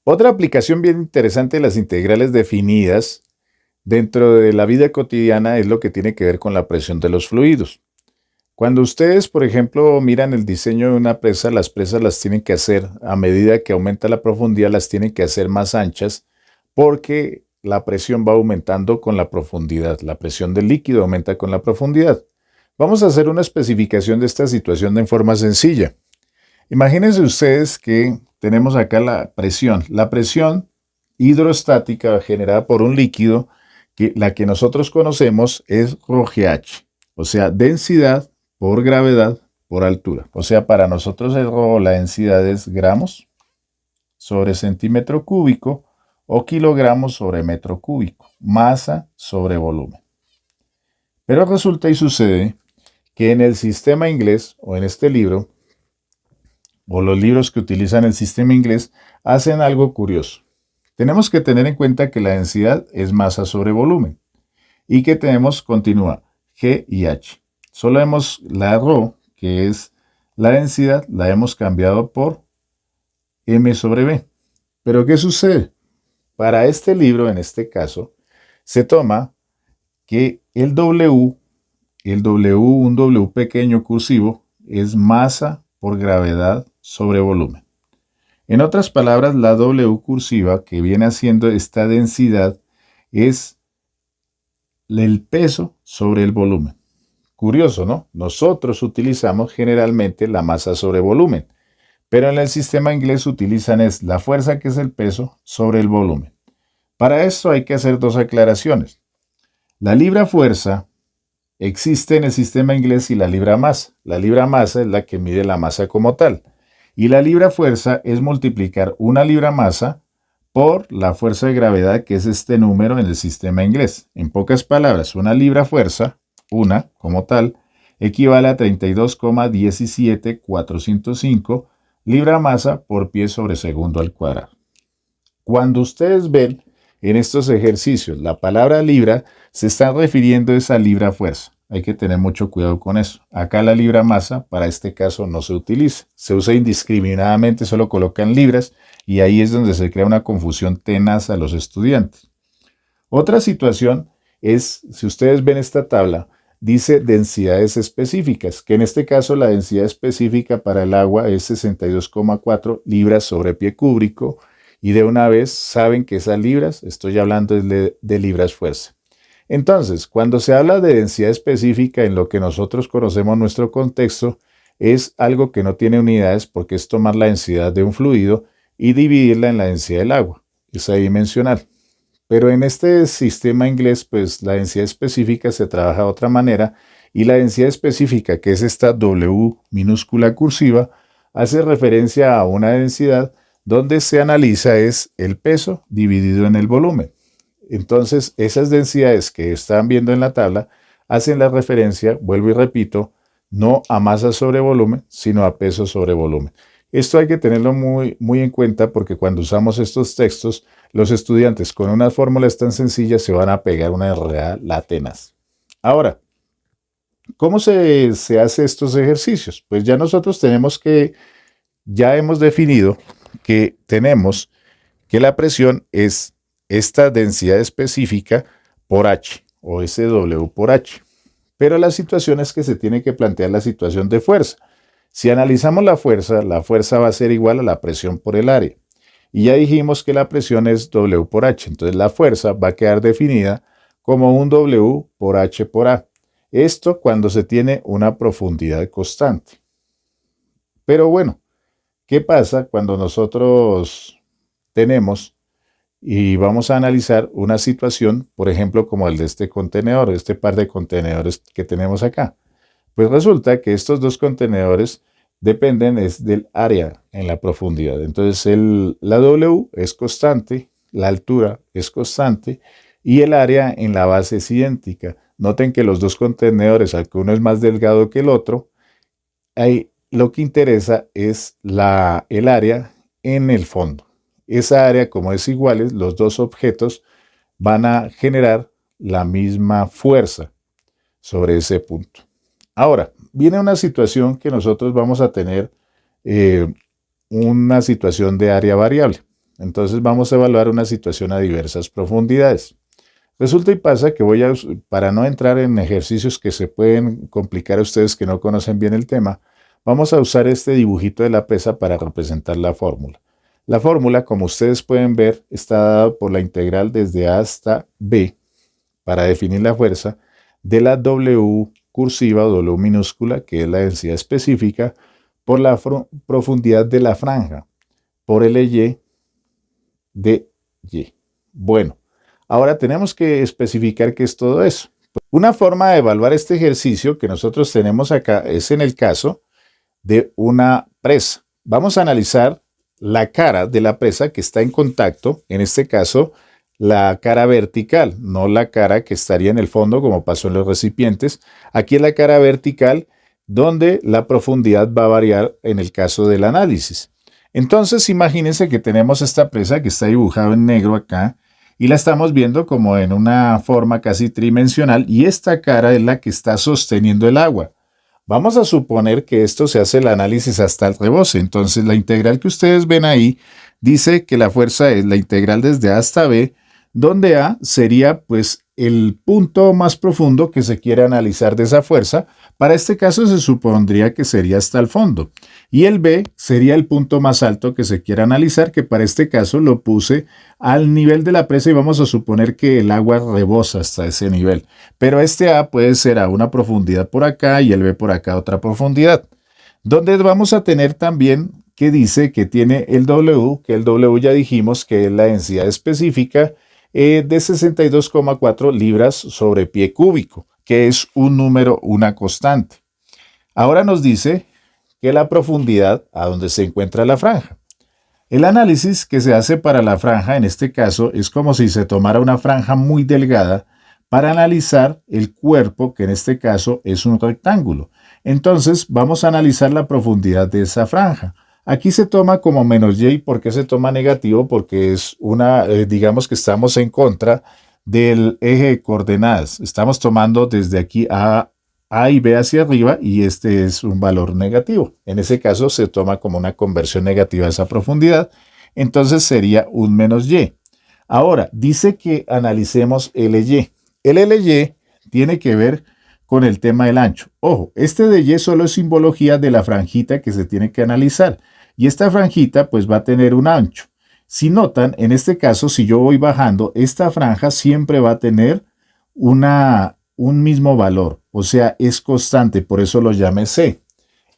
Otra aplicación bien interesante de las integrales definidas dentro de la vida cotidiana es lo que tiene que ver con la presión de los fluidos. Cuando ustedes, por ejemplo, miran el diseño de una presa, las presas las tienen que hacer, a medida que aumenta la profundidad, las tienen que hacer más anchas porque la presión va aumentando con la profundidad. La presión del líquido aumenta con la profundidad. Vamos a hacer una especificación de esta situación en forma sencilla. Imagínense ustedes que tenemos acá la presión. La presión hidrostática generada por un líquido, que la que nosotros conocemos es ρGH, o sea, densidad por gravedad por altura. O sea, para nosotros el ρ, la densidad es gramos sobre centímetro cúbico o kilogramos sobre metro cúbico, masa sobre volumen. Pero resulta y sucede que en el sistema inglés o en este libro, o los libros que utilizan el sistema inglés, hacen algo curioso. Tenemos que tener en cuenta que la densidad es masa sobre volumen y que tenemos, continúa, G y H. Solo vemos la ρ, que es la densidad, la hemos cambiado por M sobre B. Pero ¿qué sucede? Para este libro, en este caso, se toma que el W, un W pequeño cursivo, es masa por gravedad sobre volumen. En otras palabras, la W cursiva, que viene haciendo esta densidad, es el peso sobre el volumen. Curioso, ¿no? Nosotros utilizamos generalmente la masa sobre volumen, pero en el sistema inglés utilizan es la fuerza, que es el peso, sobre el volumen. Para esto hay que hacer dos aclaraciones. La libra fuerza existe en el sistema inglés y la libra masa. La libra masa es la que mide la masa como tal. Y la libra fuerza es multiplicar una libra masa por la fuerza de gravedad, que es este número en el sistema inglés. En pocas palabras, una libra fuerza, una como tal, equivale a 32,17405 libra masa por pie sobre segundo al cuadrado. Cuando ustedes ven en estos ejercicios la palabra libra, se está refiriendo a esa libra fuerza. Hay que tener mucho cuidado con eso. Acá la libra masa, para este caso, no se utiliza. Se usa indiscriminadamente, solo colocan libras y ahí es donde se crea una confusión tenaz a los estudiantes. Otra situación es, si ustedes ven esta tabla, dice densidades específicas, que en este caso la densidad específica para el agua es 62,4 libras sobre pie cúbico, y de una vez saben que esas libras, estoy hablando de libras fuerza. Entonces, cuando se habla de densidad específica en lo que nosotros conocemos nuestro contexto, es algo que no tiene unidades porque es tomar la densidad de un fluido y dividirla en la densidad del agua, es adimensional. Pero en este sistema inglés, pues la densidad específica se trabaja de otra manera y la densidad específica, que es esta W minúscula cursiva, hace referencia a una densidad donde se analiza es el peso dividido en el volumen. Entonces, esas densidades que están viendo en la tabla hacen la referencia, vuelvo y repito, no a masa sobre volumen, sino a peso sobre volumen. Esto hay que tenerlo muy en cuenta porque cuando usamos estos textos, los estudiantes con unas fórmulas tan sencillas se van a pegar una enredada tenaz. Ahora, ¿cómo se hace estos ejercicios? Pues ya nosotros ya hemos definido que tenemos que la presión es esta densidad específica por H o SW por H. Pero la situación es que se tiene que plantear la situación de fuerza. Si analizamos la fuerza va a ser igual a la presión por el área. Y ya dijimos que la presión es W por H. Entonces la fuerza va a quedar definida como un W por H por A. Esto cuando se tiene una profundidad constante. Pero bueno, ¿qué pasa cuando nosotros tenemos y vamos a analizar una situación, por ejemplo, como el de este contenedor, este par de contenedores que tenemos acá? Pues resulta que estos dos contenedores dependen del área en la profundidad. Entonces la W es constante, la altura es constante y el área en la base es idéntica. Noten que los dos contenedores, aunque uno es más delgado que el otro, lo que interesa es el área en el fondo. Esa área, como es igual, los dos objetos van a generar la misma fuerza sobre ese punto. Ahora, viene una situación que nosotros vamos a tener una situación de área variable. Entonces vamos a evaluar una situación a diversas profundidades. Resulta y pasa que para no entrar en ejercicios que se pueden complicar a ustedes que no conocen bien el tema, vamos a usar este dibujito de la presa para representar la fórmula. La fórmula, como ustedes pueden ver, está dada por la integral desde A hasta B para definir la fuerza de la W cursiva o W minúscula, que es la densidad específica, por la profundidad de la franja, por LY de Y. Bueno, ahora tenemos que especificar qué es todo eso. Una forma de evaluar este ejercicio que nosotros tenemos acá es en el caso de una presa. Vamos a analizar la cara de la presa que está en contacto, en este caso la cara vertical, no la cara que estaría en el fondo como pasó en los recipientes. Aquí es la cara vertical donde la profundidad va a variar en el caso del análisis. Entonces imagínense que tenemos esta presa que está dibujada en negro acá y la estamos viendo como en una forma casi tridimensional y esta cara es la que está sosteniendo el agua. Vamos a suponer que esto se hace el análisis hasta el rebose. Entonces la integral que ustedes ven ahí dice que la fuerza es la integral desde A hasta B, donde A sería pues el punto más profundo que se quiere analizar de esa fuerza. Para este caso se supondría que sería hasta el fondo. Y el B sería el punto más alto que se quiere analizar, que para este caso lo puse al nivel de la presa y vamos a suponer que el agua rebosa hasta ese nivel. Pero este A puede ser a una profundidad por acá y el B por acá a otra profundidad. Donde vamos a tener también que dice que tiene el W, que el W ya dijimos que es la densidad específica de 62,4 libras sobre pie cúbico, que es un número, una constante. Ahora nos dice que la profundidad a donde se encuentra la franja. El análisis que se hace para la franja en este caso es como si se tomara una franja muy delgada para analizar el cuerpo, que en este caso es un rectángulo. Entonces vamos a analizar la profundidad de esa franja. Aquí se toma como menos y. ¿Por qué se toma negativo? Porque es digamos que estamos en contra del eje de coordenadas. Estamos tomando desde aquí A y B hacia arriba y este es un valor negativo. En ese caso se toma como una conversión negativa de esa profundidad. Entonces sería un menos y. Ahora, dice que analicemos LY. El LY tiene que ver con el tema del ancho. Ojo, este de Y solo es simbología de la franjita que se tiene que analizar. Y esta franjita pues va a tener un ancho. Si notan, en este caso, si yo voy bajando, esta franja siempre va a tener un mismo valor. O sea, es constante, por eso lo llamé C.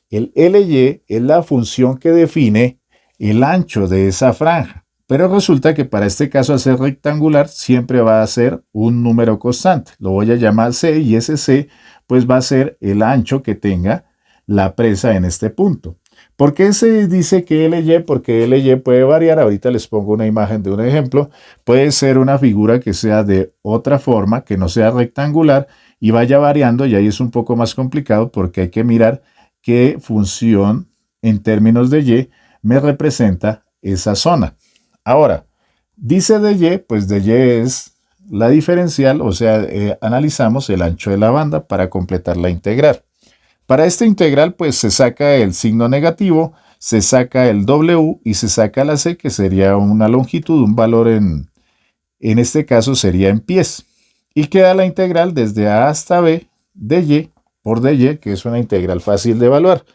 El LY es la función que define el ancho de esa franja. Pero resulta que para este caso, al ser rectangular, siempre va a ser un número constante. Lo voy a llamar C y ese C pues va a ser el ancho que tenga la presa en este punto. ¿Por qué se dice que LY? Porque LY puede variar. Ahorita les pongo una imagen de un ejemplo. Puede ser una figura que sea de otra forma, que no sea rectangular y vaya variando, y ahí es un poco más complicado porque hay que mirar qué función en términos de Y me representa esa zona. Ahora, dice de Y, pues de Y es la diferencial, o sea, analizamos el ancho de la banda para completar la integral. Para esta integral, pues se saca el signo negativo, se saca el W y se saca la C, que sería una longitud, un valor en este caso sería en pies. Y queda la integral desde A hasta B de Y por dy, que es una integral fácil de evaluar.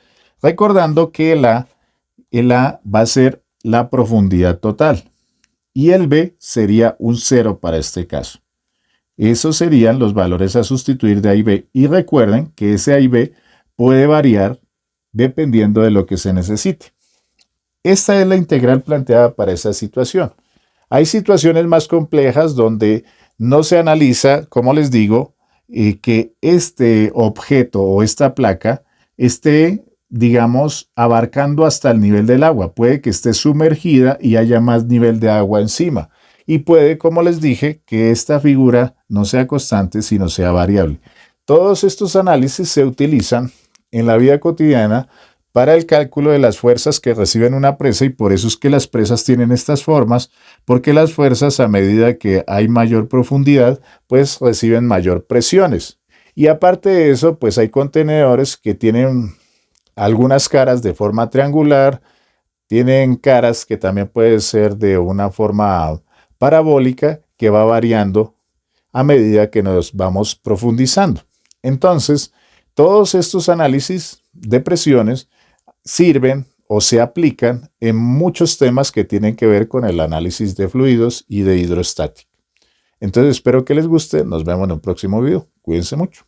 Recordando que el A va a ser la profundidad total y el B sería un 0 para este caso. Esos serían los valores a sustituir de A y B. Y recuerden que ese A y B puede variar dependiendo de lo que se necesite. Esta es la integral planteada para esa situación. Hay situaciones más complejas donde no se analiza, como les digo, que este objeto o esta placa esté, digamos, abarcando hasta el nivel del agua. Puede que esté sumergida y haya más nivel de agua encima. Y puede, como les dije, que esta figura no sea constante, sino sea variable. Todos estos análisis se utilizan en la vida cotidiana para el cálculo de las fuerzas que reciben una presa, y por eso es que las presas tienen estas formas, porque las fuerzas, a medida que hay mayor profundidad, pues reciben mayor presiones. Y aparte de eso, pues hay contenedores que tienen algunas caras de forma triangular, Tienen caras que también puede ser de una forma parabólica que va variando a medida que nos vamos profundizando. Entonces, todos estos análisis de presiones sirven o se aplican en muchos temas que tienen que ver con el análisis de fluidos y de hidrostática. Entonces espero que les guste. Nos vemos en un próximo video. Cuídense mucho.